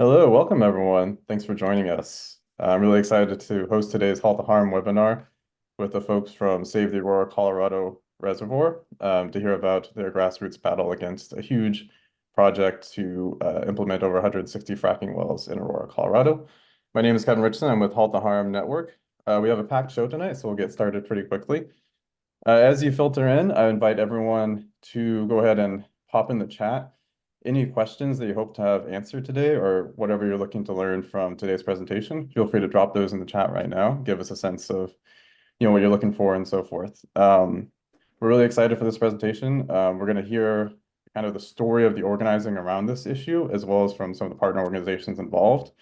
Hello, welcome everyone. Thanks for joining us. I'm really excited to host today's Halt the Harm webinar with the folks from Save the Aurora, Colorado Reservoir to hear about their grassroots battle against a huge project to implement over 160 fracking wells in Aurora, Colorado. My name is Kevin Richardson. I'm with Halt the Harm Network. We have a packed show tonight, so we'll get started pretty quickly. As you filter in, I invite everyone to go ahead and pop in the chat any questions that you hope to have answered today or whatever you're looking to learn from today's presentation. Feel free to drop those in the chat right now. Give us a sense of what you're looking for and so forth. We're really excited for this presentation. We're going to hear kind of the story of the organizing around this issue, as well as from some of the partner organizations involved.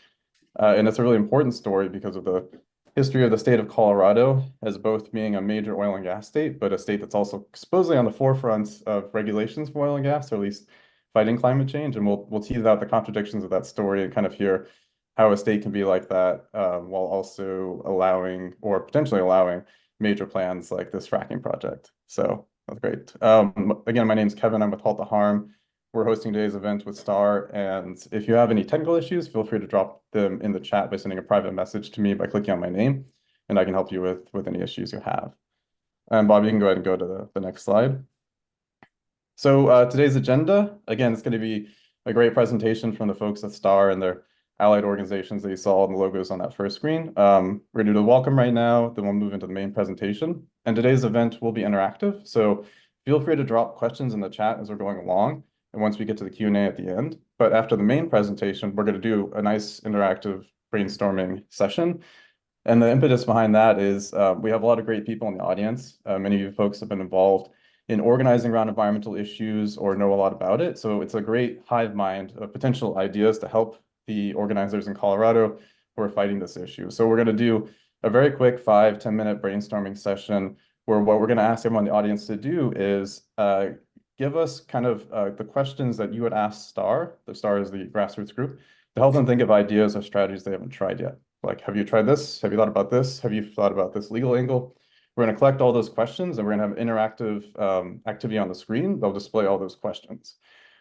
And it's a really important story because of the history of the state of Colorado as both being a major oil and gas state, but a state that's also supposedly on the forefront of regulations for oil and gas, or at least fighting climate change. And we'll tease out the contradictions of that story and kind of hear how a state can be like that while also allowing or potentially allowing major plans like this fracking project. So that's great. Again, my name is Kevin. I'm with Halt the Harm. We're hosting today's event with Star, and if you have any technical issues, feel free to drop them in the chat by sending a private message to me by clicking on my name, and I can help you with any issues you have. And Bob, you can go ahead and go to the next slide. So today's agenda, again, it's going to be a great presentation from the folks at Star and their allied organizations that you saw in the logos on that first screen. We're going to do the welcome right now, then we'll move into the main presentation. And today's event will be interactive, so feel free to drop questions in the chat as we're going along. And once we get to the Q&A at the end. But after the main presentation, we're going to do a nice interactive brainstorming session. And the impetus behind that is we have a lot of great people in the audience. Many of you folks have been involved in organizing around environmental issues or know a lot about it. So it's a great hive mind of potential ideas to help the organizers in Colorado who are fighting this issue. So we're going to do a very quick 5-10 minute brainstorming session where what we're going to ask everyone in the audience to do is give us kind of the questions that you would ask Star. The Star is the grassroots group, to help them think of ideas or strategies they haven't tried yet. Like, have you tried this? Have you thought about this? Have you thought about this legal angle? We're going to collect all those questions, and we're going to have interactive activity on the screen. They'll display all those questions.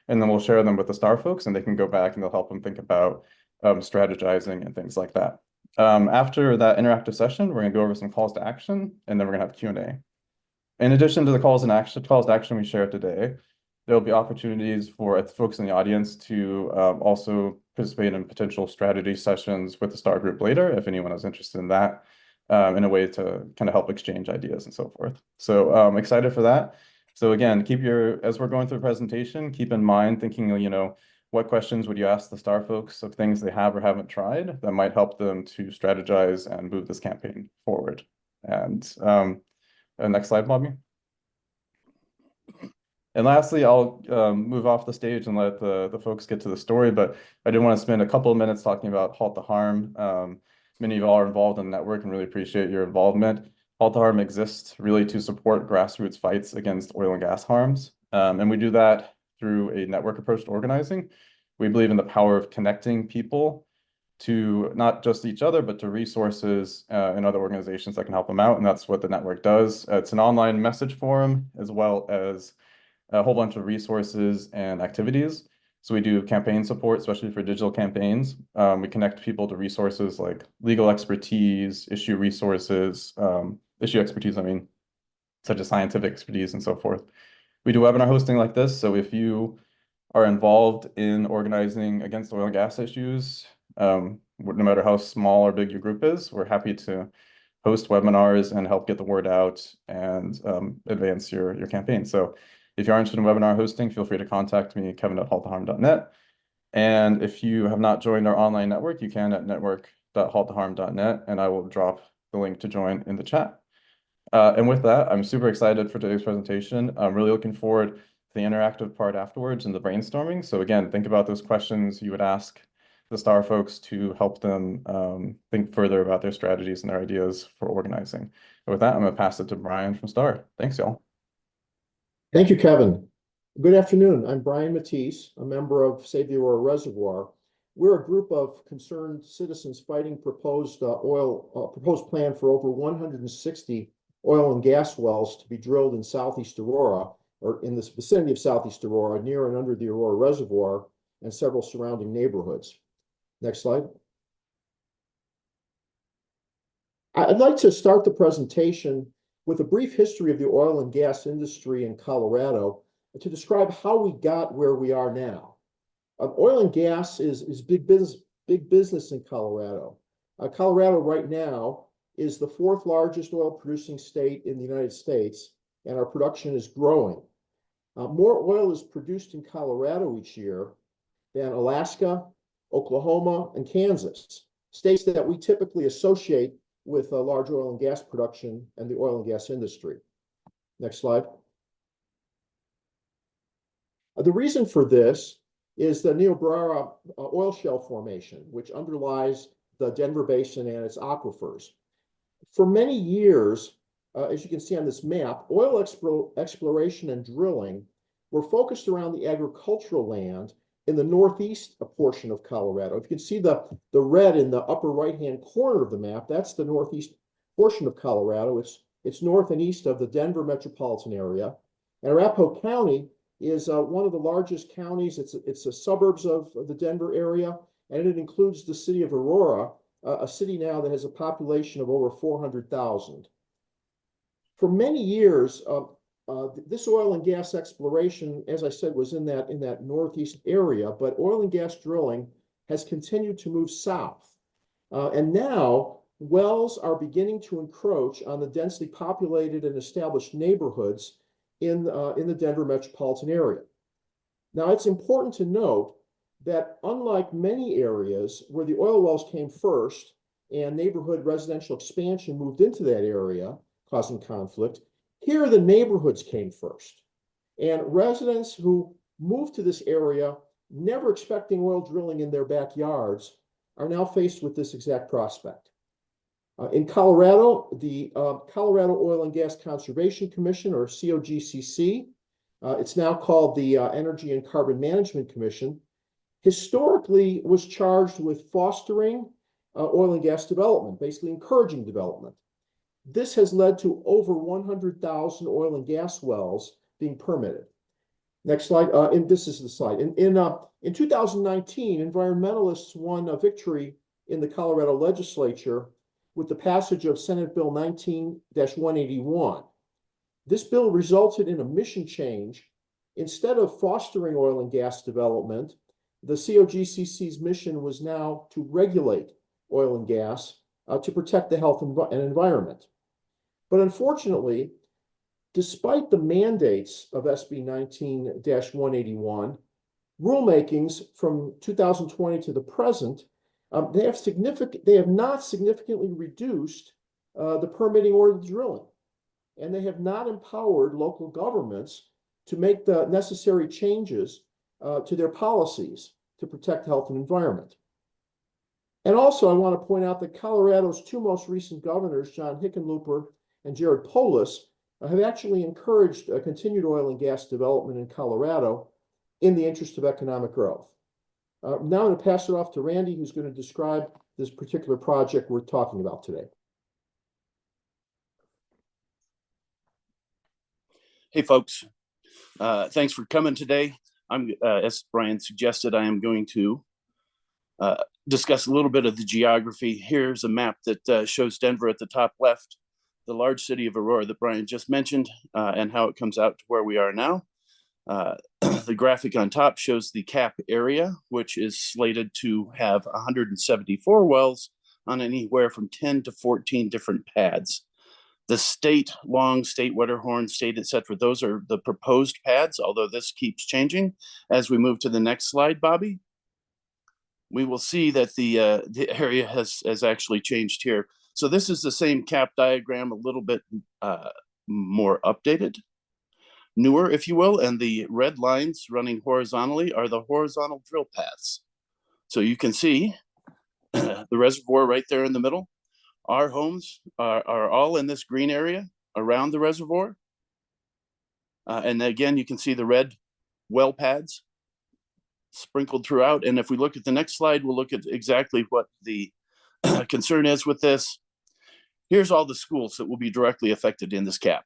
And then we'll share them with the Star folks, and they can go back and they'll help them think about strategizing and things like that. After that interactive session, we're going to go over some calls to action, and then we're going to have Q&A. In addition to the calls to action we shared today, there'll be opportunities for folks in the audience to also participate in potential strategy sessions with the Star Group later, if anyone is interested in that, in a way to kind of help exchange ideas and so forth. So I'm excited for that. So again, as we're going through the presentation, keep in mind thinking, what questions would you ask the Star folks of things they have or haven't tried that might help them to strategize and move this campaign forward. And next slide, Bobby. And lastly, I'll move off the stage and let the folks get to the story, but I did want to spend a couple of minutes talking about Halt the Harm. Many of you all are involved in the network and really appreciate your involvement. Halt the Harm exists really to support grassroots fights against oil and gas harms. And we do that through a network approach to organizing. We believe in the power of connecting people to not just each other, but to resources and other organizations that can help them out. And that's what the network does. It's an online message forum, as well as a whole bunch of resources and activities. So we do campaign support, especially for digital campaigns. We connect people to resources like legal expertise, issue resources, I mean, such as scientific expertise and so forth. We do webinar hosting like this. So if you are involved in organizing against oil and gas issues, no matter how small or big your group is, we're happy to host webinars and help get the word out and advance your campaign. So if you are interested in webinar hosting, feel free to contact me, kevin@halttheharm.net. And if you have not joined our online network, you can at network.halttheharm.net, and I will drop the link to join in the chat. And with that, I'm super excited for today's presentation. I'm really looking forward to the interactive part afterwards and the brainstorming. So again, think about those questions you would ask the Star folks to help them think further about their strategies and their ideas for organizing. And with that, I'm going to pass it to Brian from Star. Thanks, y'all. Thank you, Kevin. Good afternoon. I'm Brian Matisse, a member of Save the Aurora Reservoir. We're a group of concerned citizens fighting proposed plan for over 160 oil and gas wells to be drilled in Southeast Aurora, or in the vicinity of Southeast Aurora, near and under the Aurora Reservoir and several surrounding neighborhoods. Next slide. I'd like to start the presentation with a brief history of the oil and gas industry in Colorado to describe how we got where we are now. Oil and gas is big business in Colorado. Colorado right now is the fourth largest oil producing state in the United States, and our production is growing. More oil is produced in Colorado each year than Alaska, Oklahoma, and Kansas, states that we typically associate with large oil and gas production and the oil and gas industry. Next slide. The reason for this is the Niobrara oil shale formation, which underlies the Denver Basin and its aquifers. For many years, as you can see on this map, oil exploration and drilling were focused around the agricultural land in the northeast portion of Colorado. If you can see the red in the upper right-hand corner of the map, that's the northeast portion of Colorado. It's north and east of the Denver metropolitan area. And Arapahoe County is one of the largest counties. It's the suburbs of the Denver area, and it includes the city of Aurora, a city now that has a population of over 400,000. For many years, this oil and gas exploration, as I said, was in that northeast area, but oil and gas drilling has continued to move south. And now wells are beginning to encroach on the densely populated and established neighborhoods in the Denver metropolitan area. Now, it's important to note that unlike many areas where the oil wells came first and neighborhood residential expansion moved into that area, causing conflict, here the neighborhoods came first. And residents who moved to this area, never expecting oil drilling in their backyards, are now faced with this exact prospect. In Colorado, the Colorado Oil and Gas Conservation Commission, or COGCC, it's now called the Energy and Carbon Management Commission, historically was charged with fostering oil and gas development, basically encouraging development. This has led to over 100,000 oil and gas wells being permitted. Next slide. And this is the slide. In 2019, environmentalists won a victory in the Colorado legislature with the passage of Senate Bill 19-181. This bill resulted in a mission change. Instead of fostering oil and gas development, the COGCC's mission was now to regulate oil and gas to protect the health and environment. But unfortunately, despite the mandates of SB 19-181, rulemakings from 2020 to the present, they have not significantly reduced the permitting or the drilling, and they have not empowered local governments to make the necessary changes to their policies to protect health and environment. And also, I want to point out that Colorado's two most recent governors, John Hickenlooper and Jared Polis, have actually encouraged continued oil and gas development in Colorado in the interest of economic growth. Now I'm going to pass it off to Randy, who's going to describe this particular project we're talking about today. Hey, folks. Thanks for coming today. As Brian suggested, I am going to discuss a little bit of the geography. Here's a map that shows Denver at the top left, the large city of Aurora that Brian just mentioned, and how it comes out to where we are now. The graphic on top shows the cap area, which is slated to have 174 wells on anywhere from 10 to 14 different pads. The state, Long, State, Wetterhorn, State, etc., those are the proposed pads, although this keeps changing. As we move to the next slide, Bobby, we will see that the area has actually changed here. So this is the same cap diagram, a little bit more updated, newer, if you will, and the red lines running horizontally are the horizontal drill paths. So you can see the reservoir right there in the middle. Our homes are all in this green area around the reservoir. And again, you can see the red well pads sprinkled throughout. And if we look at the next slide, we'll look at exactly what the concern is with this. Here's all the schools that will be directly affected in this cap.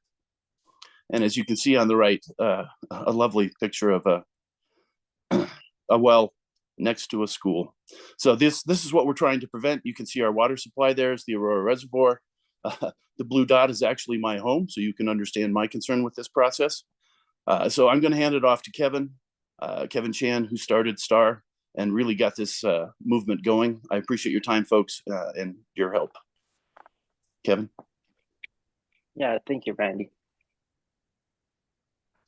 And as you can see on the right, a lovely picture of a well next to a school. So this is what we're trying to prevent. You can see our water supply there is the Aurora Reservoir. The blue dot is actually my home, so you can understand my concern with this process. So I'm going to hand it off to Kevin Chan, who started STAR and really got this movement going. I appreciate your time, folks, and your help. Kevin. Yeah, thank you, Randy.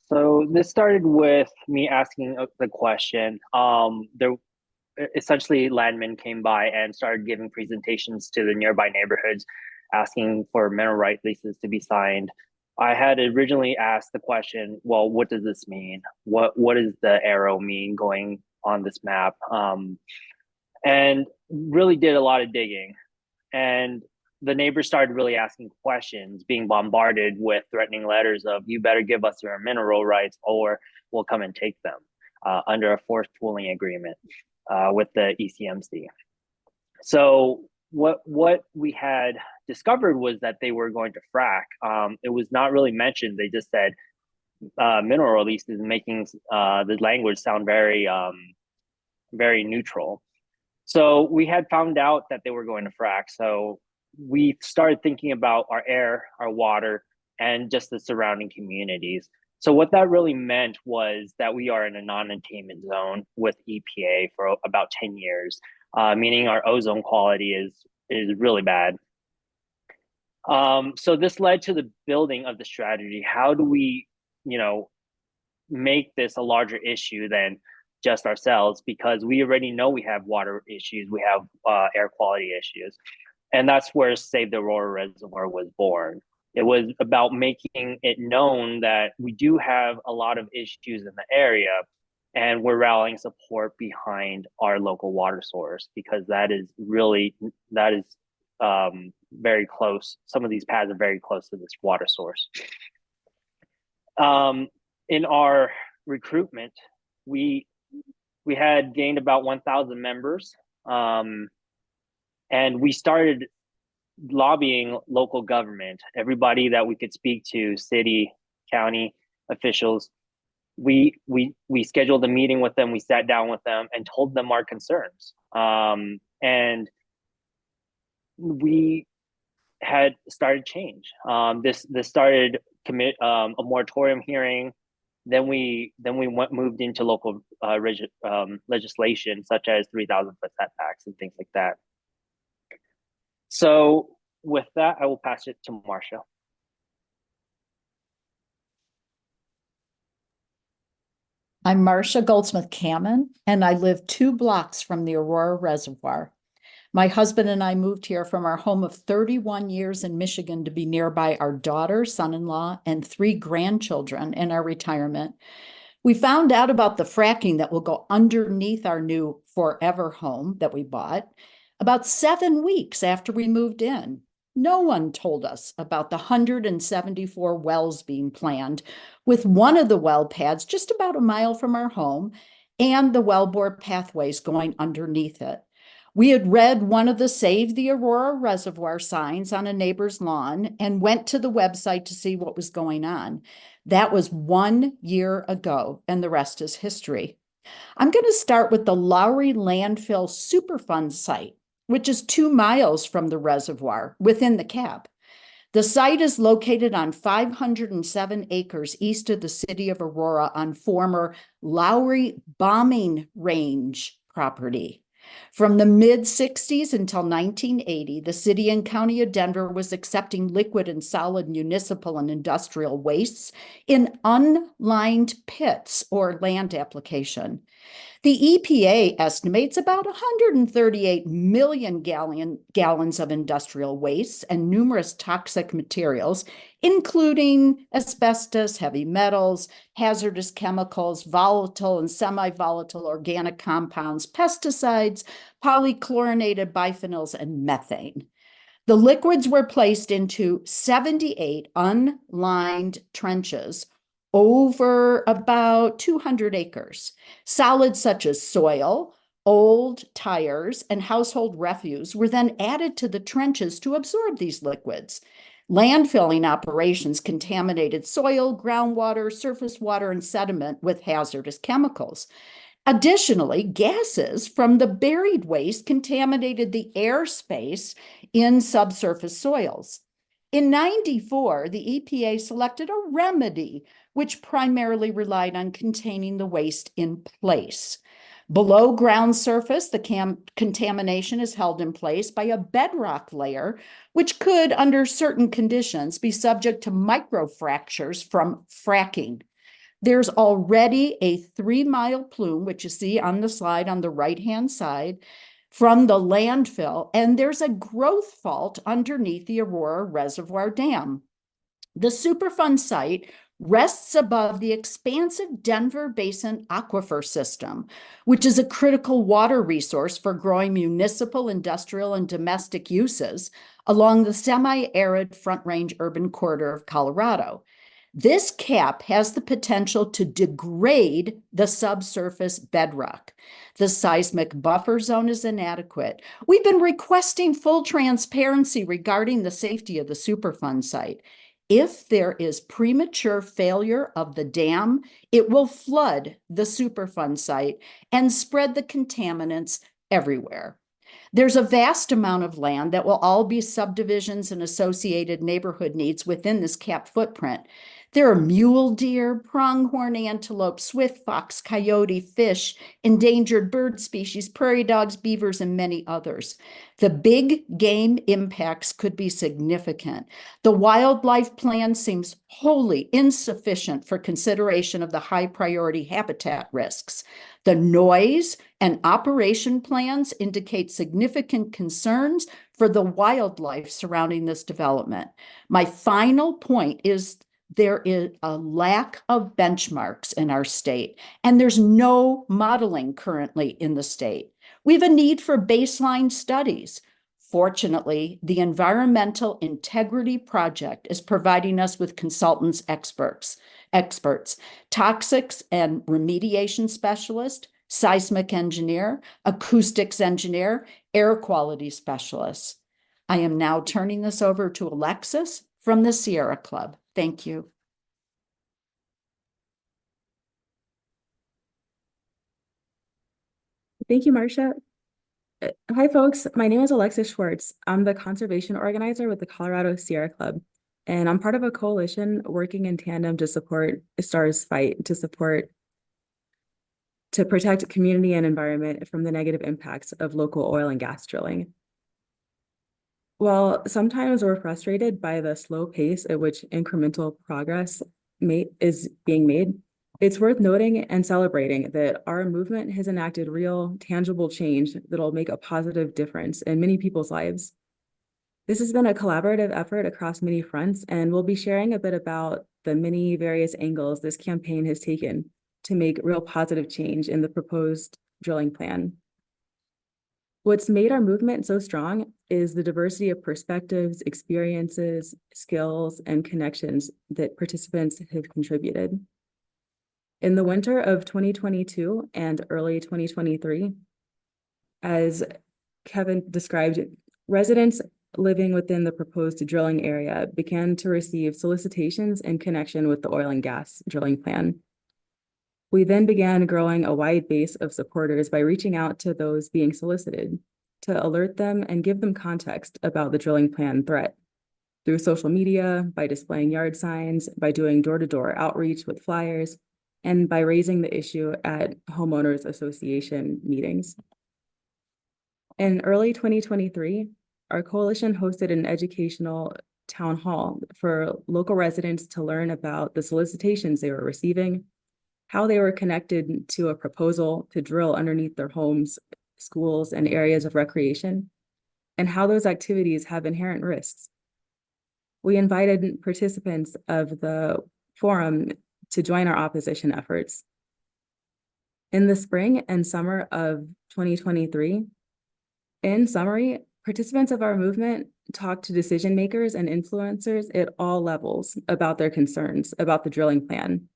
So this started with me asking the question. There essentially landmen came by and started giving presentations to the nearby neighborhoods, asking for mineral right leases to be signed. I had originally asked the question, well, what does this mean? What does the arrow mean going on this map? And really did a lot of digging. And the neighbors started really asking questions, being bombarded with threatening letters of, you better give us your mineral rights or we'll come and take them under a forced pooling agreement with the ECMC. So what we had discovered was that they were going to frack. It was not really mentioned. They just said mineral leases, making the language sound very, very neutral. So we had found out that they were going to frack. So we started thinking about our air, our water, and just the surrounding communities. So what that really meant was that we are in a non-attainment zone with EPA for about 10 years, meaning our ozone quality is really bad. So this led to the building of the strategy. How do we, make this a larger issue than just ourselves? Because we already know we have water issues, we have air quality issues. And that's where Save the Aurora Reservoir was born. It was about making it known that we do have a lot of issues in the area, and we're rallying support behind our local water source, because that is very close. Some of these paths are very close to this water source. In our recruitment, we had gained about 1,000 members, and we started lobbying local government, everybody that we could speak to, city, county officials. We scheduled a meeting with them. We sat down with them and told them our concerns. And we had started change. This started a moratorium hearing. Then we moved into local legislation, such as 3,000-foot setbacks and things like that. So with that, I will pass it to Marcia. I'm Marcia Goldsmith-Cammon, and I live 2 blocks from the Aurora Reservoir. My husband and I moved here from our home of 31 years in Michigan to be nearby our daughter, son-in-law, and 3 grandchildren in our retirement. We found out about the fracking that will go underneath our new forever home that we bought about 7 weeks after we moved in. No one told us about the 174 wells being planned, with one of the well pads just about a mile from our home and the wellbore pathways going underneath it. We had read one of the Save the Aurora Reservoir signs on a neighbor's lawn and went to the website to see what was going on. That was 1 year ago, and the rest is history. I'm going to start with the Lowry Landfill Superfund site, which is 2 miles from the reservoir within the cap. The site is located on 507 acres east of the city of Aurora on former Lowry Bombing Range property. From the mid-60s until 1980, the city and county of Denver was accepting liquid and solid municipal and industrial wastes in unlined pits or land application. The EPA estimates about 138 million gallons of industrial wastes and numerous toxic materials, including asbestos, heavy metals, hazardous chemicals, volatile and semi-volatile organic compounds, pesticides, polychlorinated biphenyls, and methane. The liquids were placed into 78 unlined trenches over about 200 acres. Solids such as soil, old tires, and household refuse were then added to the trenches to absorb these liquids. Landfilling operations contaminated soil, groundwater, surface water, and sediment with hazardous chemicals. Additionally, gases from the buried waste contaminated the airspace in subsurface soils. In '94, the EPA selected a remedy which primarily relied on containing the waste in place. Below ground surface, the contamination is held in place by a bedrock layer, which could, under certain conditions, be subject to microfractures from fracking. There's already a 3-mile plume, which you see on the slide on the right-hand side, from the landfill, and there's a growth fault underneath the Aurora Reservoir Dam. The Superfund site rests above the expansive Denver Basin Aquifer System, which is a critical water resource for growing municipal, industrial, and domestic uses along the semi-arid Front Range urban corridor of Colorado. This cap has the potential to degrade the subsurface bedrock. The seismic buffer zone is inadequate. We've been requesting full transparency regarding the safety of the Superfund site. If there is premature failure of the dam, it will flood the Superfund site and spread the contaminants everywhere. There's a vast amount of land that will all be subdivisions and associated neighborhood needs within this cap footprint. There are mule deer, pronghorn antelope, swift fox, coyote, fish, endangered bird species, prairie dogs, beavers, and many others. The big game impacts could be significant. The wildlife plan seems wholly insufficient for consideration of the high priority habitat risks. The noise and operation plans indicate significant concerns for the wildlife surrounding this development. My final point is there is a lack of benchmarks in our state, and there's no modeling currently in the state. We have a need for baseline studies. Fortunately, the Environmental Integrity Project is providing us with consultants, experts, toxics and remediation specialist, seismic engineer, acoustics engineer, air quality specialists. I am now turning this over to Alexis from the Sierra Club. Thank you. Thank you, Marcia. Hi, folks. My name is Alexis Schwartz. I'm the conservation organizer with the Colorado Sierra Club, and I'm part of a coalition working in tandem to support STAR's fight to protect community and environment from the negative impacts of local oil and gas drilling. While sometimes we're frustrated by the slow pace at which incremental progress is being made, it's worth noting and celebrating that our movement has enacted real, tangible change that'll make a positive difference in many people's lives. This has been a collaborative effort across many fronts, and we'll be sharing a bit about the many various angles this campaign has taken to make real positive change in the proposed drilling plan. What's made our movement so strong is the diversity of perspectives, experiences, skills, and connections that participants have contributed. In the winter of 2022 and early 2023, as Kevin described, residents living within the proposed drilling area began to receive solicitations in connection with the oil and gas drilling plan. We then began growing a wide base of supporters by reaching out to those being solicited to alert them and give them context about the drilling plan threat through social media, by displaying yard signs, by doing door-to-door outreach with flyers, and by raising the issue at homeowners association meetings. In early 2023, our coalition hosted an educational town hall for local residents to learn about the solicitations they were receiving, how they were connected to a proposal to drill underneath their homes, schools, and areas of recreation, and how those activities have inherent risks. We invited participants of the forum to join our opposition efforts. In the spring and summer of 2023, in summary, participants of our movement talked to decision makers and influencers at all levels about their concerns about the drilling plan.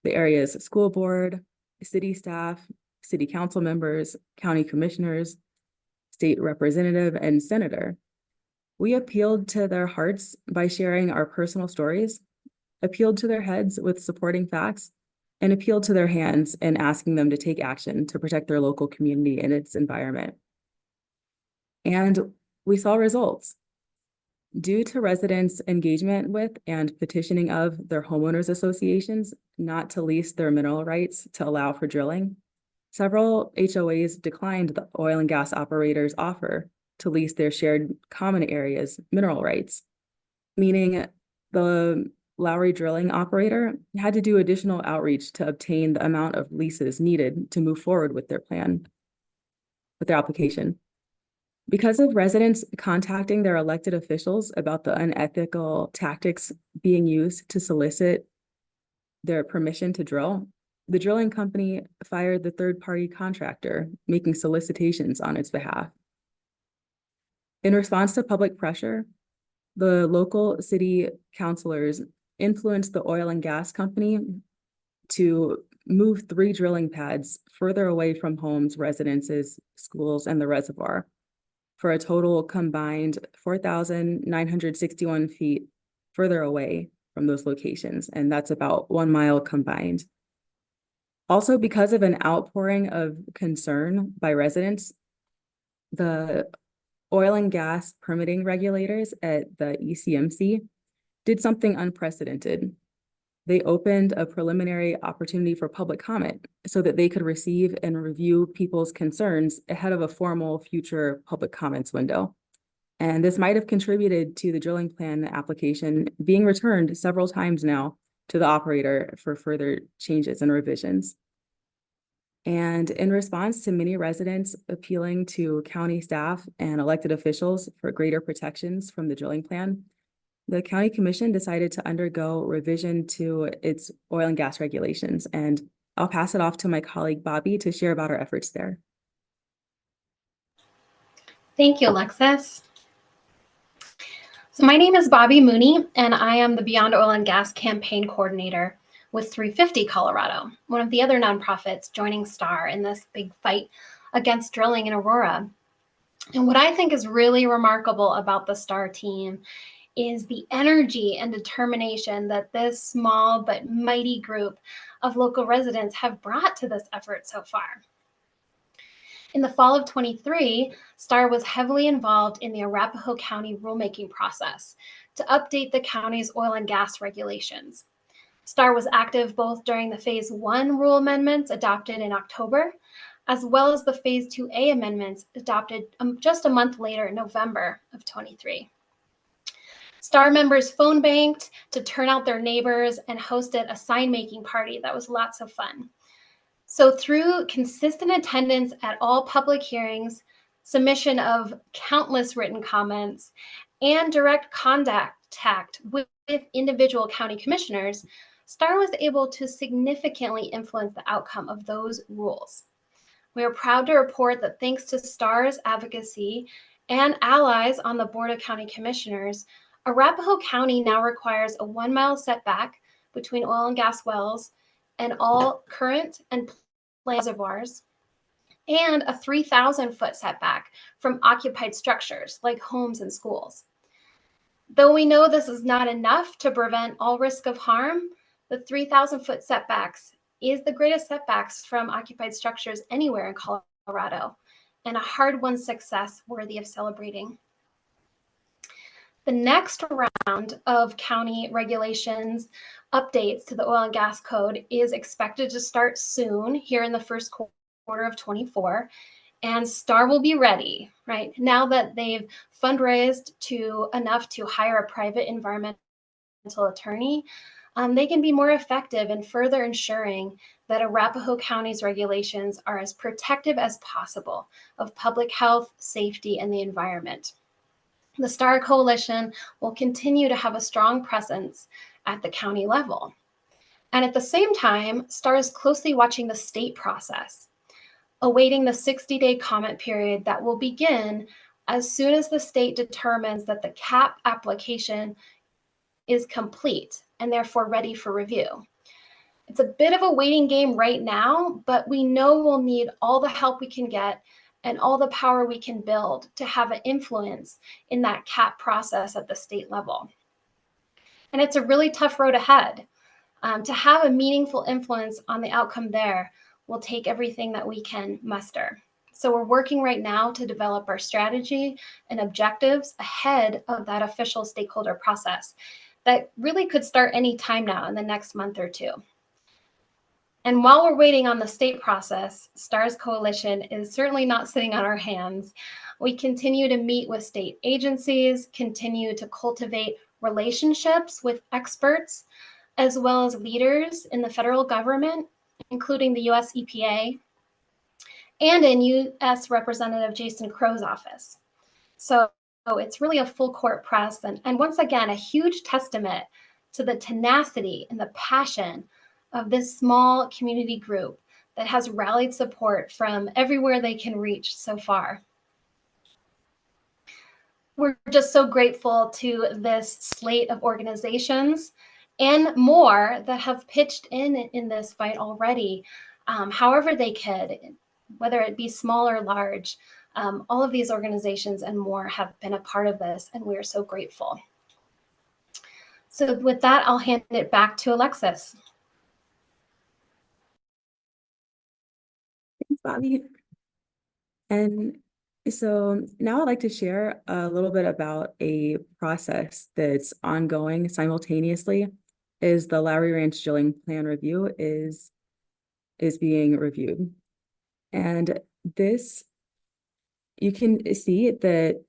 The area's school board, city staff, city council members, county commissioners, state representative, and senator. We appealed to their hearts by sharing our personal stories, appealed to their heads with supporting facts, and appealed to their hands in asking them to take action to protect their local community and its environment. And we saw results. Due to residents' engagement with and petitioning of their homeowners associations not to lease their mineral rights to allow for drilling, several HOAs declined the oil and gas operators' offer to lease their shared common areas mineral rights, meaning the Lowry drilling operator had to do additional outreach to obtain the amount of leases needed to move forward with their plan, with their application. Because of residents contacting their elected officials about the unethical tactics being used to solicit their permission to drill, the drilling company fired the third-party contractor, making solicitations on its behalf. In response to public pressure, the local city councilors influenced the oil and gas company to move 3 drilling pads further away from homes, residences, schools, and the reservoir, for a total combined 4,961 feet further away from those locations, and that's about 1 mile combined. Also, because of an outpouring of concern by residents, the oil and gas permitting regulators at the ECMC did something unprecedented. They opened a preliminary opportunity for public comment so that they could receive and review people's concerns ahead of a formal future public comments window. And this might have contributed to the drilling plan application being returned several times now to the operator for further changes and revisions. And in response to many residents appealing to county staff and elected officials for greater protections from the drilling plan, the county commission decided to undergo revision to its oil and gas regulations. And I'll pass it off to my colleague, Bobby, to share about our efforts there. Thank you, Alexis. So my name is Bobby Mooney, and I am the Beyond Oil and Gas Campaign Coordinator with 350 Colorado, one of the other nonprofits joining STAR in this big fight against drilling in Aurora. And what I think is really remarkable about the STAR team is the energy and determination that this small but mighty group of local residents have brought to this effort so far. In the fall of 23, STAR was heavily involved in the Arapahoe County rulemaking process to update the county's oil and gas regulations. STAR was active both during the Phase 1 rule amendments adopted in October, as well as the Phase 2A amendments adopted just a month later in November of 23. STAR members phone banked to turn out their neighbors and hosted a sign-making party that was lots of fun. So through consistent attendance at all public hearings, submission of countless written comments, and direct contact with individual county commissioners, STAR was able to significantly influence the outcome of those rules. We are proud to report that thanks to STAR's advocacy and allies on the Board of County Commissioners, Arapahoe County now requires a 1 mile setback between oil and gas wells and all current and planned reservoirs, and a 3,000-foot setback from occupied structures like homes and schools. Though we know this is not enough to prevent all risk of harm, the 3,000-foot setbacks is the greatest setbacks from occupied structures anywhere in Colorado, and a hard-won success worthy of celebrating. The next round of county regulations updates to the oil and gas code is expected to start soon here in the first quarter of 24, and STAR will be ready, right? Now that they've fundraised enough to hire a private environmental attorney, they can be more effective in further ensuring that Arapahoe County's regulations are as protective as possible of public health, safety, and the environment. The STAR Coalition will continue to have a strong presence at the county level. And at the same time, STAR is closely watching the state process, awaiting the 60-day comment period that will begin as soon as the state determines that the CAP application is complete and therefore ready for review. It's a bit of a waiting game right now, but we know we'll need all the help we can get and all the power we can build to have an influence in that CAP process at the state level. And it's a really tough road ahead. To have a meaningful influence on the outcome there will take everything that we can muster. So we're working right now to develop our strategy and objectives ahead of that official stakeholder process that really could start any time now in the next month or two. And while we're waiting on the state process, STARS Coalition is certainly not sitting on our hands. We continue to meet with state agencies, continue to cultivate relationships with experts, as well as leaders in the federal government, including the US EPA, and in US Representative Jason Crow's office. So it's really a full court press. And once again, a huge testament to the tenacity and the passion of this small community group that has rallied support from everywhere they can reach so far. We're just so grateful to this slate of organizations and more that have pitched in this fight already, however they could, whether it be small or large. All of these organizations and more have been a part of this, and we are so grateful. So with that, I'll hand it back to Alexis. Thanks, Bobby. And so now I'd like to share a little bit about a process that's ongoing simultaneously as the Lowry Ranch Drilling Plan review is being reviewed. And this, you can see that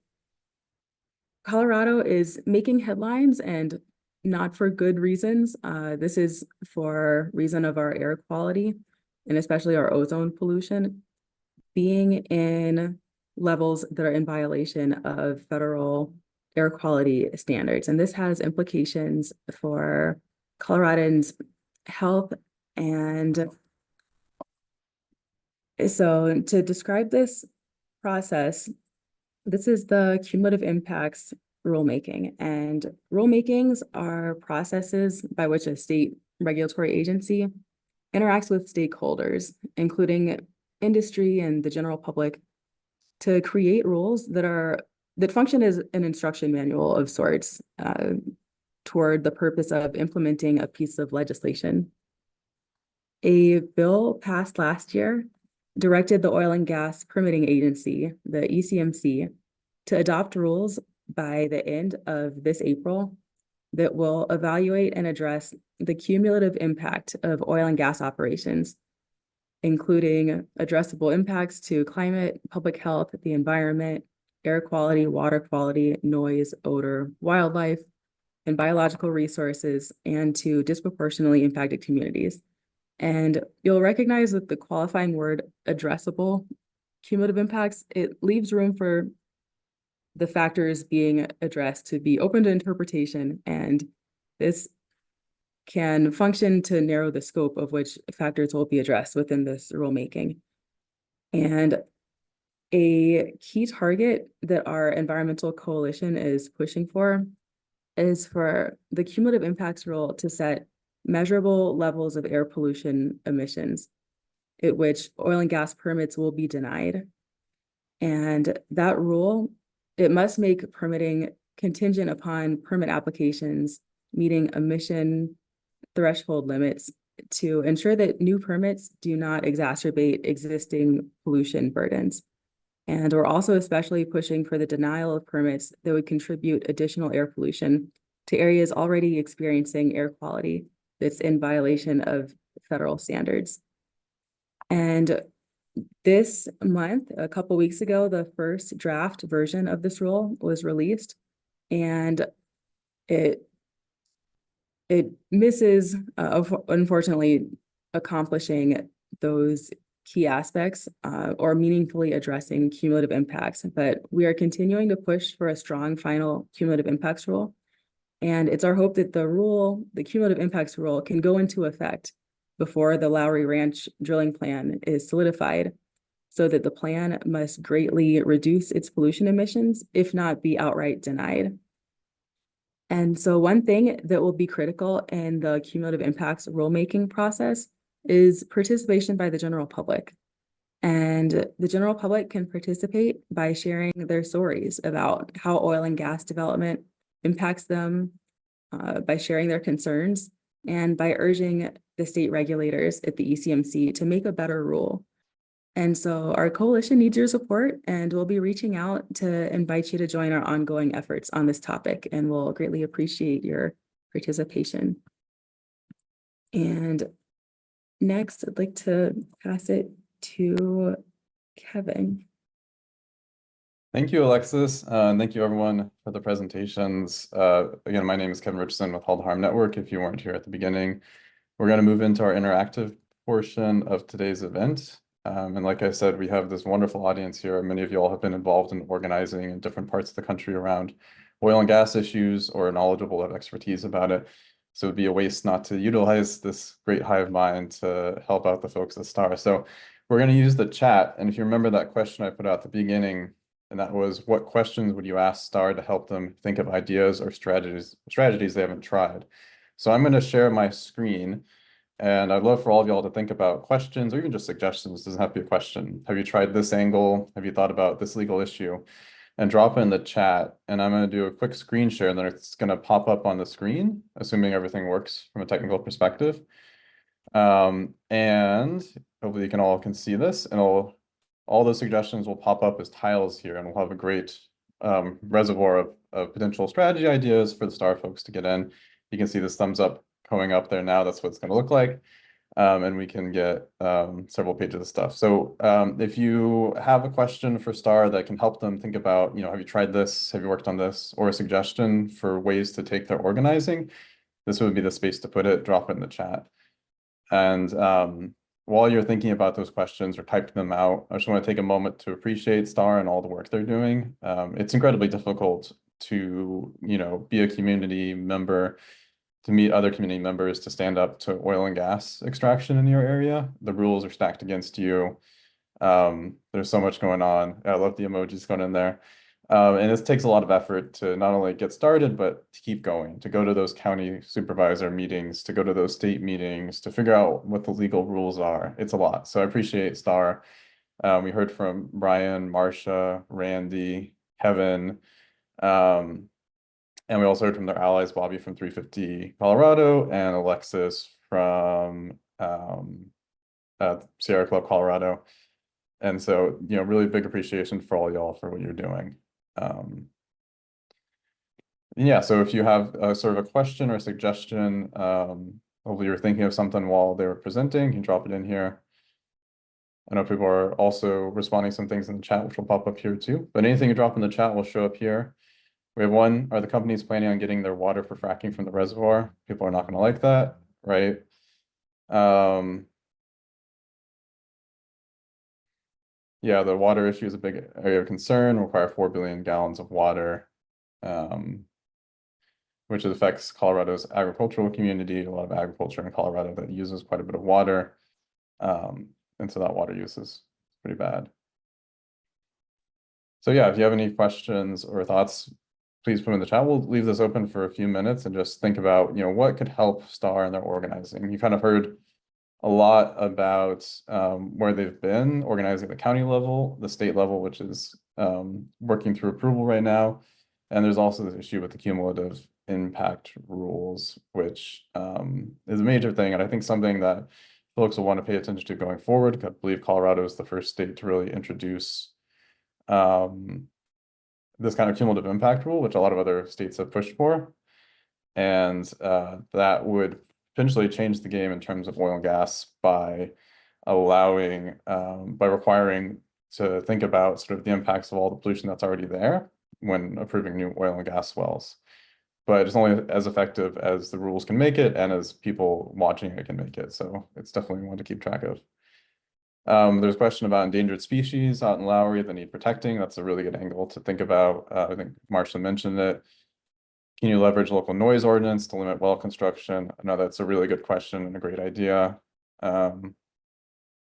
Colorado is making headlines and not for good reasons. This is for reason of our air quality and especially our ozone pollution being in levels that are in violation of federal air quality standards. And this has implications for Coloradans' health. And so to describe this process, this is the cumulative impacts rulemaking. And rulemakings are processes by which a state regulatory agency interacts with stakeholders, including industry and the general public, to create rules that function as an instruction manual of sorts toward the purpose of implementing a piece of legislation. A bill passed last year directed the Oil and Gas Permitting Agency, the ECMC, to adopt rules by the end of this April that will evaluate and address the cumulative impact of oil and gas operations, including addressable impacts to climate, public health, the environment, air quality, water quality, noise, odor, wildlife, and biological resources, and to disproportionately impacted communities. And you'll recognize with the qualifying word addressable cumulative impacts, it leaves room for the factors being addressed to be open to interpretation, and this can function to narrow the scope of which factors will be addressed within this rulemaking. And a key target that our environmental coalition is pushing for is for the cumulative impacts rule to set measurable levels of air pollution emissions at which oil and gas permits will be denied. And that rule, it must make permitting contingent upon permit applications meeting emission threshold limits to ensure that new permits do not exacerbate existing pollution burdens. And we're also especially pushing for the denial of permits that would contribute additional air pollution to areas already experiencing air quality that's in violation of federal standards. And this month, a couple weeks ago, the first draft version of this rule was released, and it misses, unfortunately, accomplishing those key aspects or meaningfully addressing cumulative impacts. But we are continuing to push for a strong final cumulative impacts rule. And it's our hope that the cumulative impacts rule, can go into effect before the Lowry Ranch drilling plan is solidified, so that the plan must greatly reduce its pollution emissions, if not be outright denied. And so one thing that will be critical in the cumulative impacts rulemaking process is participation by the general public. And the general public can participate by sharing their stories about how oil and gas development impacts them, by sharing their concerns and by urging the state regulators at the ECMC to make a better rule. And so our coalition needs your support, and we'll be reaching out to invite you to join our ongoing efforts on this topic, and we'll greatly appreciate your participation. And next, I'd like to pass it to Kevin. Thank you, Alexis. And thank you, everyone, for the presentations. Again, my name is Kevin Richardson with Halt the Harm Network. If you weren't here at the beginning, we're going to move into our interactive portion of today's event. And like I said, we have this wonderful audience here. Many of you all have been involved in organizing in different parts of the country around oil and gas issues or knowledgeable, have expertise about it. So it'd be a waste not to utilize this great hive mind to help out the folks at STAR. So we're going to use the chat. And if you remember that question I put out at the beginning, and that was, what questions would you ask STAR to help them think of ideas or strategies they haven't tried? So I'm going to share my screen, and I'd love for all of y'all to think about questions or even just suggestions. It doesn't have to be a question. Have you tried this angle? Have you thought about this legal issue? And drop it in the chat. And I'm going to do a quick screen share, and then it's going to pop up on the screen, assuming everything works from a technical perspective. And hopefully you all can see this, and all those suggestions will pop up as tiles here, and we'll have a great reservoir of potential strategy ideas for the STAR folks to get in. You can see this thumbs up going up there now. That's what it's going to look like. And we can get several pages of stuff. So if you have a question for STAR that can help them think about, have you tried this? Have you worked on this? Or a suggestion for ways to take their organizing, this would be the space to put it. Drop it in the chat. And while you're thinking about those questions or typing them out, I just want to take a moment to appreciate STAR and all the work they're doing. It's incredibly difficult to, be a community member, to meet other community members, to stand up to oil and gas extraction in your area. The rules are stacked against you. There's so much going on. I love the emojis going in there. And it takes a lot of effort to not only get started, but to keep going, to go to those county supervisor meetings, to go to those state meetings, to figure out what the legal rules are. It's a lot. So I appreciate STAR. We heard from Brian, Marcia, Randy, Kevin, and we also heard from their allies, Bobby from 350 Colorado and Alexis from Sierra Club, Colorado. And so, really big appreciation for all y'all for what you're doing. Yeah, so if you have sort of a question or a suggestion, hopefully you're thinking of something while they were presenting, you can drop it in here. I know people are also responding to some things in the chat, which will pop up here too. But anything you drop in the chat will show up here. We have one, are the companies planning on getting their water for fracking from the reservoir? People are not going to like that, right? Yeah, the water issue is a big area of concern, require 4 billion gallons of water, which affects Colorado's agricultural community, a lot of agriculture in Colorado that uses quite a bit of water. And so that water use is pretty bad. So yeah, if you have any questions or thoughts, please put them in the chat. We'll leave this open for a few minutes and just think about, what could help STAR in their organizing. You kind of heard a lot about where they've been organizing at the county level, the state level, which is working through approval right now. And there's also this issue with the cumulative impact rules, which is a major thing. And I think something that folks will want to pay attention to going forward. I believe Colorado is the first state to really introduce this kind of cumulative impact rule, which a lot of other states have pushed for. And that would potentially change the game in terms of oil and gas by allowing, by requiring to think about sort of the impacts of all the pollution that's already there when approving new oil and gas wells. But it's only as effective as the rules can make it and as people watching it can make it. So it's definitely one to keep track of. There's a question about endangered species out in Lowry that need protecting. That's a really good angle to think about. I think Marcia mentioned it. Can you leverage local noise ordinance to limit well construction? I know that's a really good question and a great idea.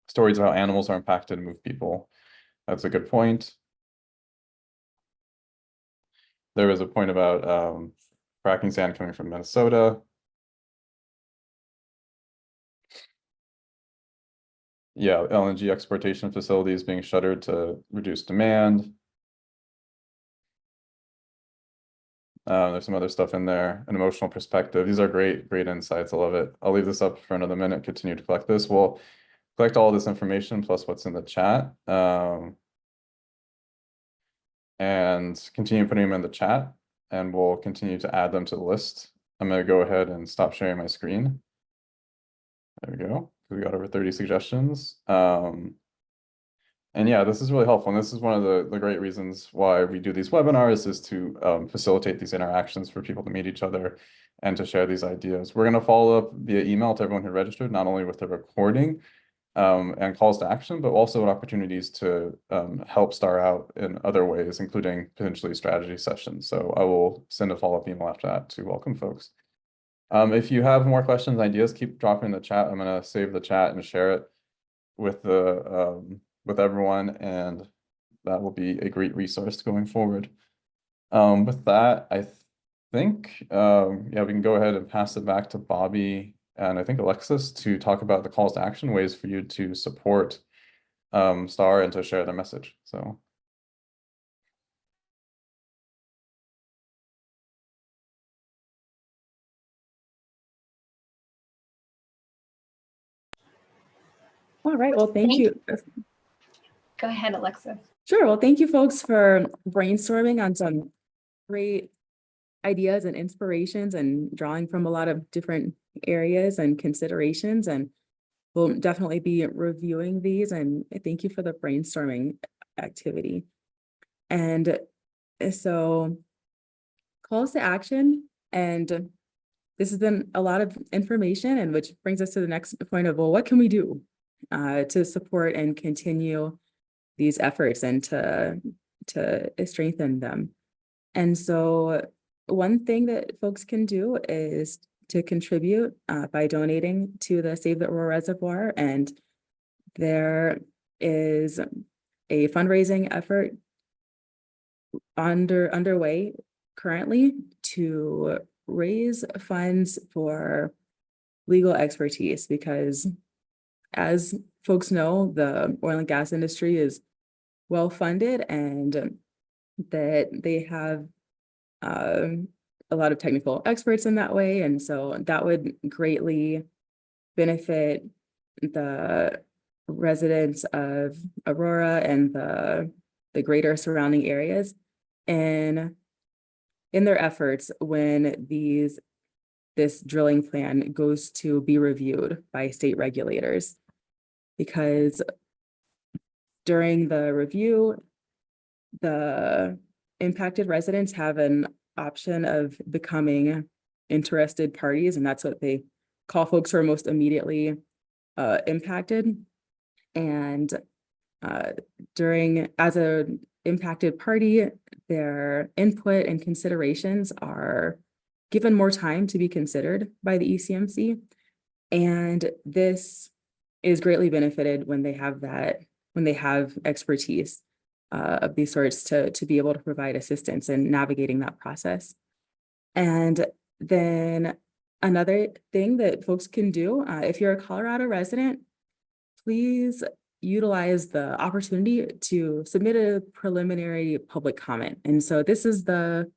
Stories about animals are impacted and move people. That's a good point. There was a point about fracking sand coming from Minnesota. Yeah, LNG exportation facilities being shuttered to reduce demand. There's some other stuff in there, an emotional perspective. These are great insights. I love it. I'll leave this up for another minute, continue to collect this. We'll collect all this information plus what's in the chat, and continue putting them in the chat, and we'll continue to add them to the list. I'm going to go ahead and stop sharing my screen. There we go. We got over 30 suggestions. And yeah, this is really helpful. And this is one of the great reasons why we do these webinars, is to facilitate these interactions for people to meet each other and to share these ideas. We're going to follow up via email to everyone who registered, not only with the recording and calls to action, but also opportunities to help STAR out in other ways, including potentially strategy sessions. So I will send a follow-up email after that to welcome folks. If you have more questions, ideas, keep dropping in the chat. I'm going to save the chat and share it with the with everyone, and that will be a great resource going forward. With that, I think yeah, we can go ahead and pass it back to Bobby and I think Alexis to talk about the calls to action, ways for you to support STAR and to share their message. So. All right, well, thank you. Go ahead, Alexa. Sure, well, thank you folks for brainstorming on some great ideas and inspirations and drawing from a lot of different areas and considerations. And we'll definitely be reviewing these, and thank you for the brainstorming activity. And so calls to action, and this has been a lot of information, and which brings us to the next point of, well, what can we do to support and continue these efforts and to strengthen them? And so one thing that folks can do is to contribute by donating to the Save the Aurora Reservoir. And there is a fundraising effort underway currently to raise funds for legal expertise, because as folks know, the oil and gas industry is well funded, and that they have a lot of technical experts in that way. And so that would greatly benefit the residents of Aurora and the greater surrounding areas in their efforts when this drilling plan goes to be reviewed by state regulators. Because during the review, the impacted residents have an option of becoming interested parties, and that's what they call folks who are most immediately impacted. And as an impacted party, their input and considerations are given more time to be considered by the ECMC. And this is greatly benefited when they have expertise of these sorts to be able to provide assistance in navigating that process. And then another thing that folks can do, if you're a Colorado resident, please utilize the opportunity to submit a preliminary public comment. And so this is the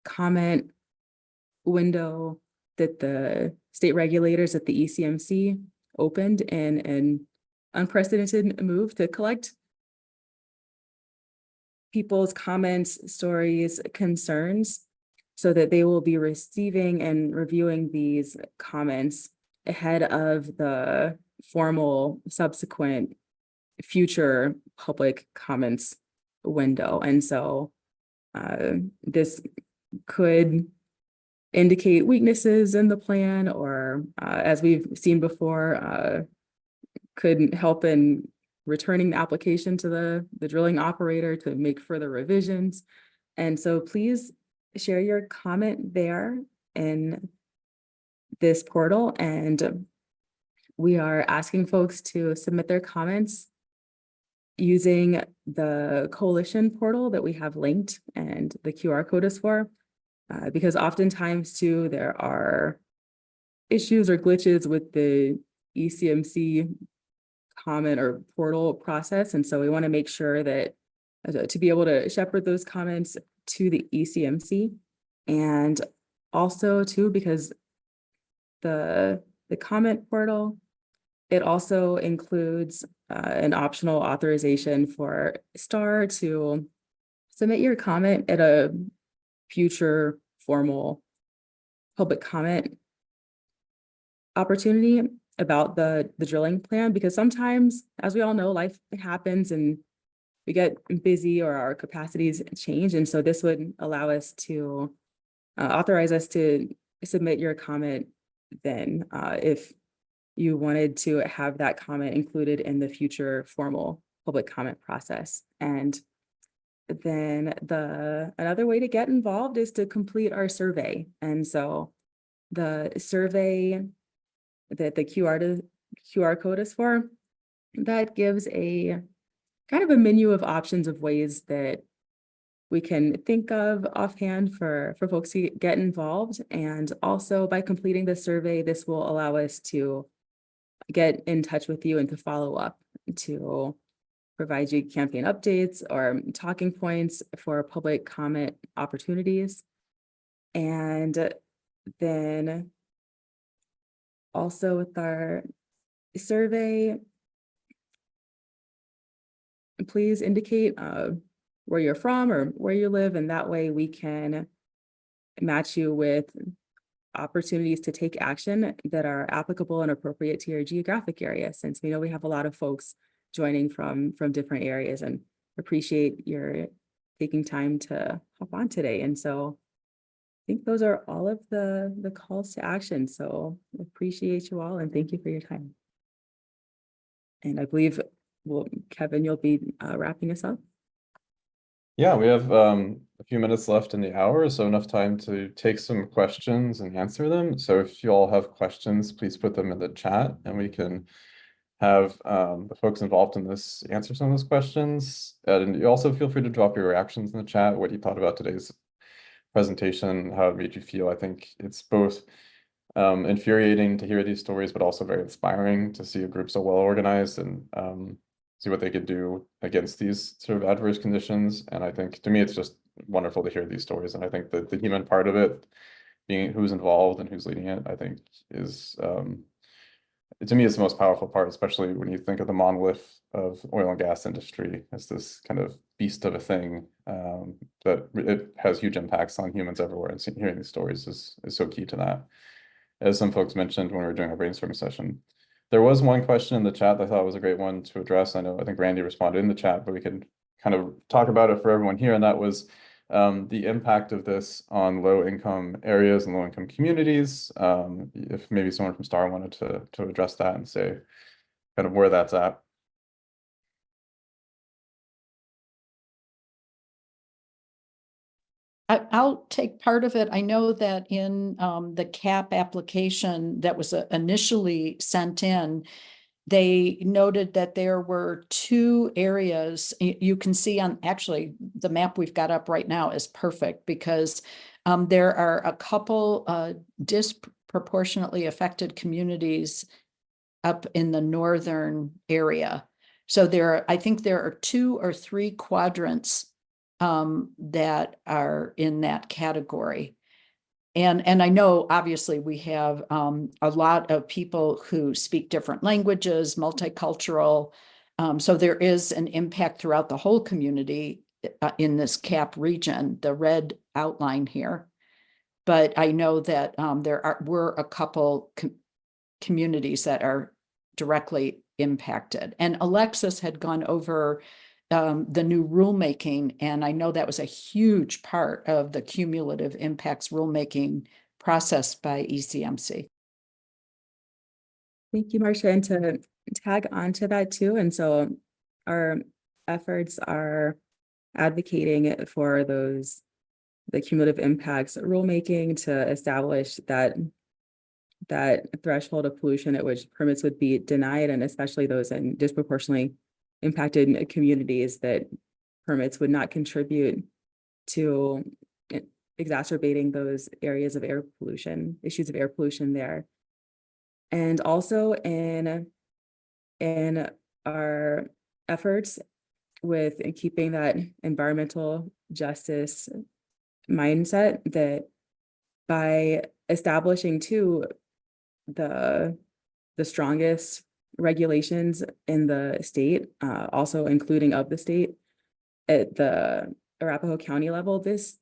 comment window that the state regulators at the ECMC opened in an unprecedented move to collect people's comments, stories, concerns, so that they will be receiving and reviewing these comments ahead of the formal subsequent future public comments window. And so this could indicate weaknesses in the plan, or as we've seen before, could help in returning the application to the drilling operator to make further revisions. And so please share your comment there in this portal. And we are asking folks to submit their comments using the coalition portal that we have linked, and the QR code is for, because oftentimes too, there are issues or glitches with the ECMC comment or portal process. And so we want to make sure that to be able to shepherd those comments to the ECMC, And also too, because the comment portal, it also includes an optional authorization for STAR to submit your comment at a future formal public comment opportunity about the drilling plan, because sometimes, as we all know, life happens and we get busy or our capacities change. And so this would allow us to authorize us to submit your comment then, if you wanted to have that comment included in the future formal public comment process. And then another way to get involved is to complete our survey. And so the survey that the QR code is for, that gives a kind of a menu of options of ways that we can think of offhand for folks to get involved. And also by completing the survey, this will allow us to get in touch with you and to follow up to provide you campaign updates or talking points for public comment opportunities. And then also with our survey, please indicate where you're from or where you live, and that way we can match you with opportunities to take action that are applicable and appropriate to your geographic area, since we know we have a lot of folks joining from different areas, and appreciate your taking time to hop on today. And so I think those are all of the calls to action. So appreciate you all and thank you for your time. And I believe, well, Kevin, you'll be wrapping us up. Yeah, we have a few minutes left in the hour, so enough time to take some questions and answer them. So if you all have questions, please put them in the chat and we can have the folks involved in this answer some of those questions. And you also feel free to drop your reactions in the chat, what you thought about today's presentation, how it made you feel. I think it's both infuriating to hear these stories, but also very inspiring to see a group so well organized and see what they could do against these sort of adverse conditions. And I think, to me, it's just wonderful to hear these stories. And I think that the human part of it, being who's involved and who's leading it, I think is, to me, it's the most powerful part, especially when you think of the monolith of oil and gas industry as this kind of beast of a thing, that it has huge impacts on humans everywhere. And hearing these stories is so key to that. As some folks mentioned when we were doing our brainstorming session, there was one question in the chat that I thought was a great one to address. I think Randy responded in the chat, but we could kind of talk about it for everyone here. And that was the impact of this on low-income areas and low-income communities. If maybe someone from STAR wanted to address that and say kind of where that's at. I'll take part of it. I know that in the CAP application that was initially sent in, they noted that there were 2 areas. You can see on, actually, the map we've got up right now is perfect because there are a couple disproportionately affected communities up in the northern area. So I think there are 2 or 3 quadrants that are in that category. And I know obviously we have a lot of people who speak different languages, multicultural. So there is an impact throughout the whole community in this CAP region, the red outline here. But I know that were a couple communities that are directly impacted. And Alexis had gone over the new rulemaking, and I know that was a huge part of the cumulative impacts rulemaking process by ECMC. Thank you, Marcia, and to tag onto that too. And so our efforts are advocating for the cumulative impacts rulemaking to establish that threshold of pollution at which permits would be denied, and especially those in disproportionately impacted communities, that permits would not contribute to exacerbating those areas of air pollution, issues of air pollution there. And also in our efforts with keeping that environmental justice mindset, that by establishing too the strongest regulations in the state, also including of the state at the Arapahoe County level. This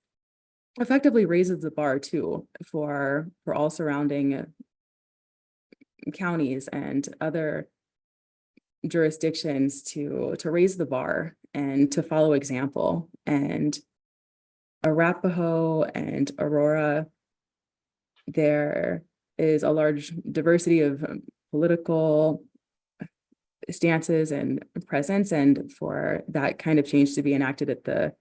effectively raises the bar too for all surrounding counties and other jurisdictions to raise the bar and to follow example. And Arapahoe and Aurora, there is a large diversity of political stances and presence, and for that kind of change to be enacted at the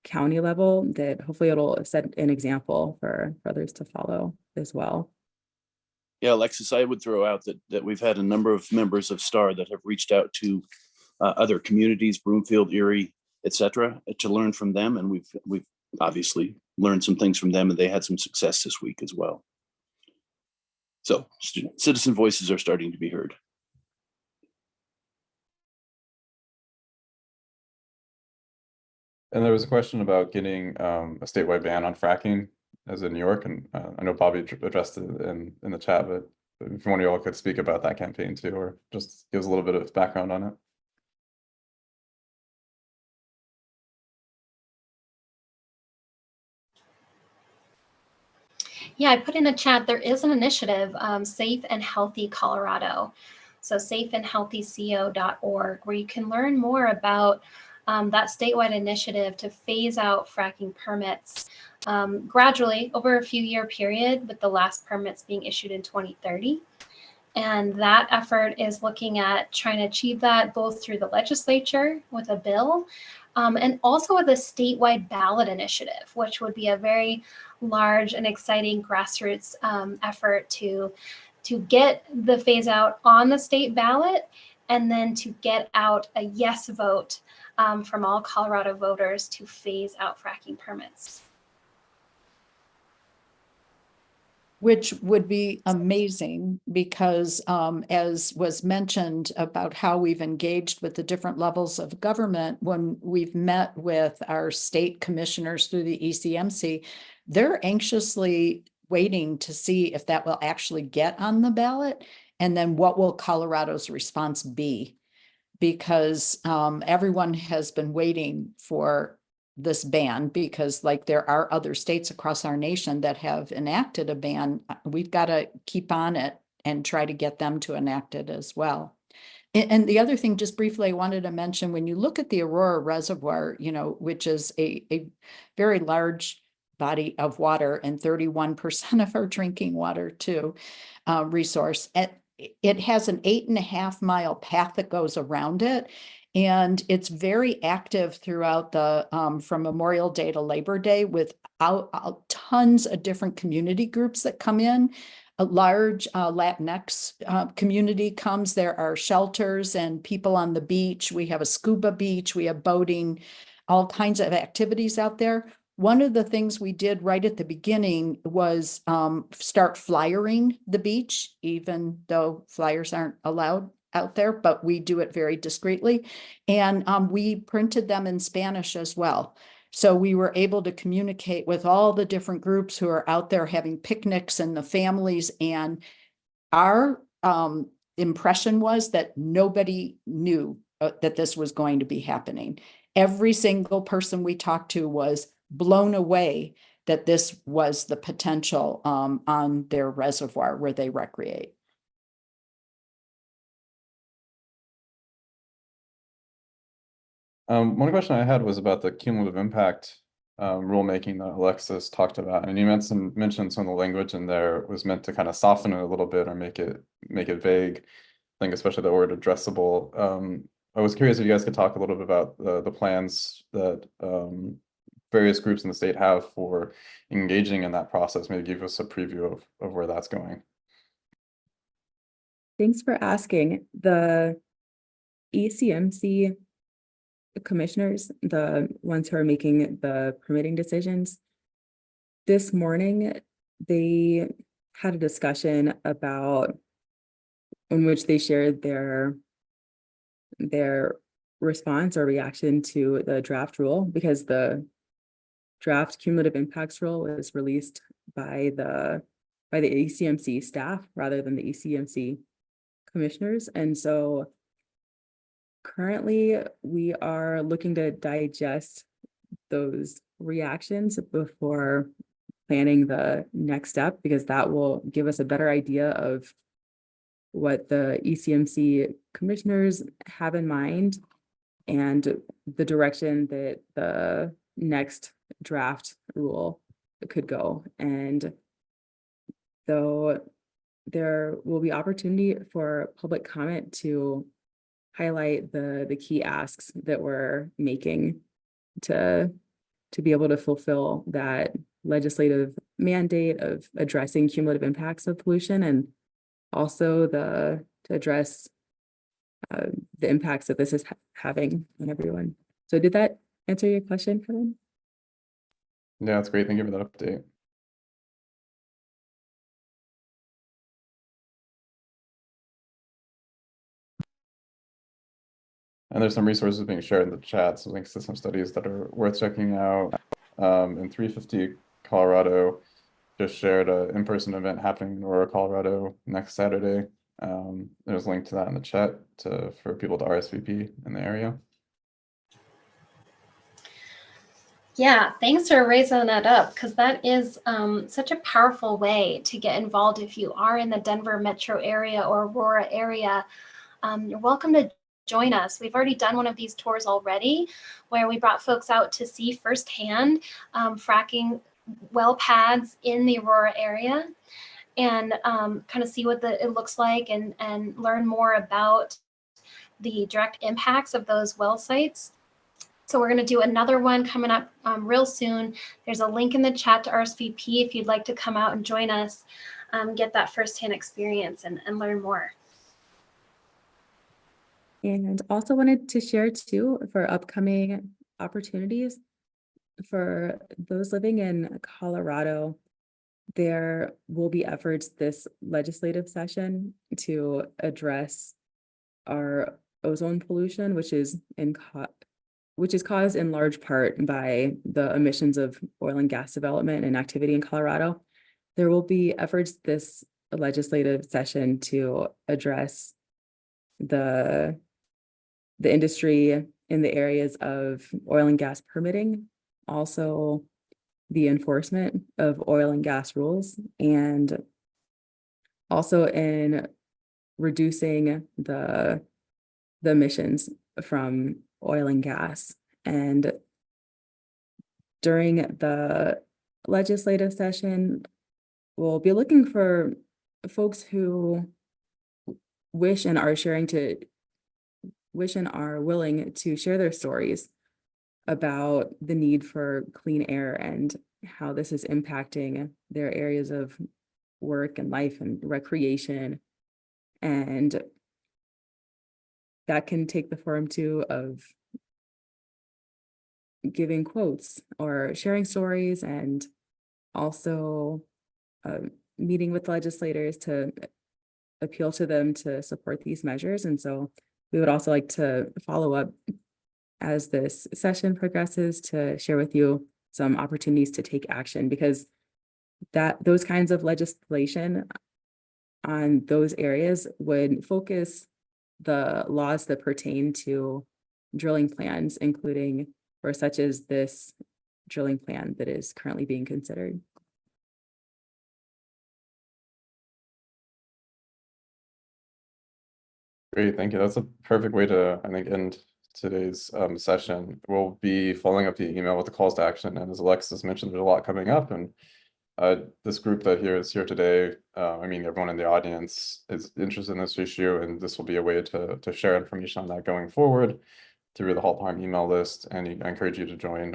county level, that hopefully it'll set an example for others to follow as well. Yeah, Alexis, I would throw out that we've had a number of members of STAR that have reached out to other communities, Broomfield, Erie, etc., to learn from them, and we've obviously learned some things from them, and they had some success this week as well. So citizen voices are starting to be heard. And there was a question about getting a statewide ban on fracking, as in New York, and I know Bobby addressed it in the chat, but if one of y'all could speak about that campaign too, or just give us a little bit of background on it. Yeah, I put in the chat, there is an initiative, Safe and Healthy Colorado. So safeandhealthyco.org, where you can learn more about that statewide initiative to phase out fracking permits gradually over a few year period, with the last permits being issued in 2030. And that effort is looking at trying to achieve that both through the legislature with a bill and also with a statewide ballot initiative, which would be a very large and exciting grassroots effort to get the phase out on the state ballot, and then to get out a yes vote from all Colorado voters to phase out fracking permits. Which would be amazing because, as was mentioned about how we've engaged with the different levels of government, when we've met with our state commissioners through the ECMC, they're anxiously waiting to see if that will actually get on the ballot, and then what will Colorado's response be? Because everyone has been waiting for this ban, because like there are other states across our nation that have enacted a ban. We've got to keep on it and try to get them to enact it as well. And the other thing, just briefly, I wanted to mention, when you look at the Aurora Reservoir, which is a very large body of water and 31% of our drinking water too, resource, it has an 8.5 mile path that goes around it. And it's very active throughout the from Memorial Day to Labor Day, with tons of different community groups that come in. A large Latinx community comes. There are shelters and people on the beach. We have a scuba beach. We have boating, all kinds of activities out there. One of the things we did right at the beginning was start flyering the beach, even though flyers aren't allowed out there, but we do it very discreetly. And we printed them in Spanish as well. So we were able to communicate with all the different groups who are out there having picnics and the families. And our impression was that nobody knew that this was going to be happening. Every single person we talked to was blown away that this was the potential on their reservoir where they recreate. One question I had was about the cumulative impact rulemaking that Alexis talked about, and you mentioned some of the language in there was meant to kind of soften it a little bit or make it vague. I think especially the word addressable. I was curious if you guys could talk a little bit about the plans that various groups in the state have for engaging in that process. Maybe give us a preview of where that's going. Thanks for asking. The ECMC commissioners, the ones who are making the permitting decisions, this morning they had a discussion about in which they shared their response or reaction to the draft rule, because the draft cumulative impacts rule was released by the ECMC staff rather than the ECMC commissioners. And so currently we are looking to digest those reactions before planning the next step, because that will give us a better idea of what the ECMC commissioners have in mind and the direction that the next draft rule could go. And though there will be opportunity for public comment to highlight the key asks that we're making to be able to fulfill that legislative mandate of addressing cumulative impacts of pollution, and also to address the impacts that this is having on everyone. So did that answer your question, Kevin? Yeah, that's great. Thank you for that update. And there's some resources being shared in the chat, so links to some studies that are worth checking out. In 350 Colorado, just shared an in-person event happening in Aurora, Colorado next Saturday. There's a link to that in the chat for people to RSVP in the area. Yeah, thanks for raising that up, because that is such a powerful way to get involved. If you are in the Denver metro area or Aurora area, you're welcome to join us. We've already done one of these tours already, where we brought folks out to see firsthand fracking well pads in the Aurora area, and kind of see what it looks like, and learn more about the direct impacts of those well sites. So we're going to do another one coming up real soon. There's a link in the chat to RSVP if you'd like to come out and join us, get that firsthand experience and learn more. And also wanted to share too, for upcoming opportunities for those living in Colorado, there will be efforts this legislative session to address our ozone pollution, which is caused in large part by the emissions of oil and gas development and activity in Colorado. There will be efforts this legislative session to address the industry in the areas of oil and gas permitting, also the enforcement of oil and gas rules, and also in reducing the emissions from oil and gas. And during the legislative session, we'll be looking for folks who wish and are willing to share their stories about the need for clean air and how this is impacting their areas of work and life and recreation. And that can take the form too of giving quotes or sharing stories, and also meeting with legislators to appeal to them to support these measures. And so we would also like to follow up as this session progresses to share with you some opportunities to take action, because those kinds of legislation on those areas would focus the laws that pertain to drilling plans, including or such as this drilling plan that is currently being considered. Great, thank you. That's a perfect way to, I think, end today's session. We'll be following up the email with the calls to action. And as Alexis mentioned, there's a lot coming up. And this group that is here today, I mean, everyone in the audience is interested in this issue, and this will be a way to share information on that going forward through the Halt the Harm email list. And I encourage you to join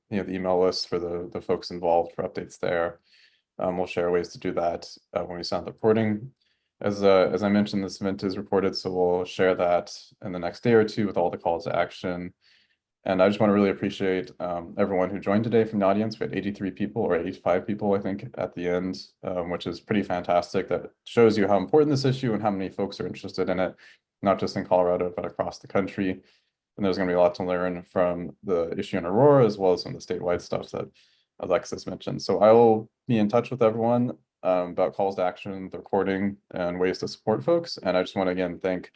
the email list for the folks involved for updates there. We'll share ways to do that when we send the reporting. As I mentioned, this event is reported, so we'll share that in the next day or two with all the calls to action. And I just want to really appreciate everyone who joined today from the audience. We had 83 people or 85 people, I think, at the end, which is pretty fantastic. That shows you how important this issue and how many folks are interested in it, not just in Colorado, but across the country. And there's going to be a lot to learn from the issue in Aurora, as well as some of the statewide stuff that Alexis mentioned. So I will be in touch with everyone about calls to action, the recording, and ways to support folks. And I just want to again thank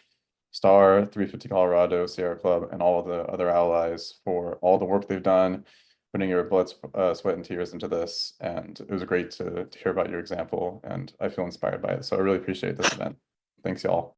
STAR, 350 Colorado, Sierra Club, and all of the other allies for all the work they've done, putting your blood, sweat, and tears into this. And it was great to hear about your example, and I feel inspired by it. So I really appreciate this event. Thanks, y'all.